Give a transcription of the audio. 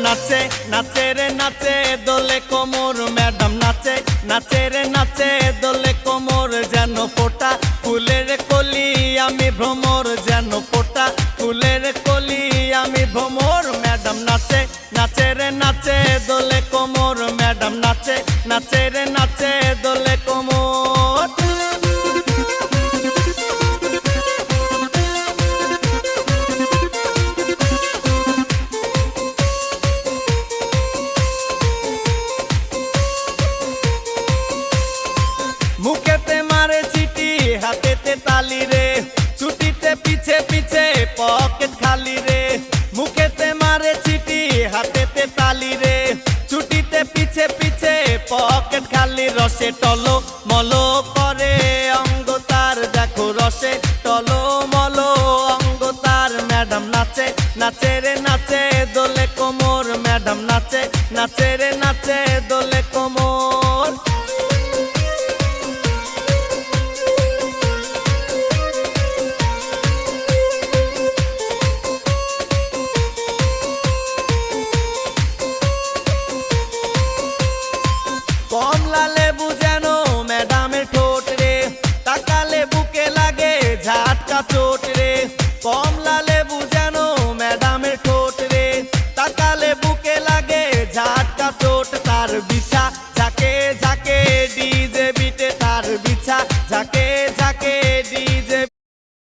নাচে নাচে রে নাচে দোলে কোমর, ম্যাডাম নাচে নাচে রে নাচে দোলে কোমর, যেন ফোটা ফুলের কলি আমি ভ্রমর, যেন ফোটা ফুলের কলি আমি ভ্রমর। ম্যাডাম নাচে নাচে রে নাচে দোলে কোমর, ম্যাডাম নাচে নাচে রে নাচে দোলে কোমর। মুখেতে মারে চিঠি হাতেতে তালি রে, ছুটিতে পিছে পিছে পকেট খালি রে। মুখেতে মারে চিঠি হাতেতে তালি রে, ছুটিতে পিছে পিছে পকেট খালি। রসে টলো মলো করে অঙ্গ তার, দেখো রসে টলো মলো অঙ্গ তার। ম্যাডাম নাচে নাচে রে নাচে দোলে কোমর, ম্যাডাম নাচে নাচে রে নাচে দোলে কোমর। কমলা লেবু যেন ম্যাডামের ঠোঁট রে, তাকালে বুকে লাগে ঝাটকা চোট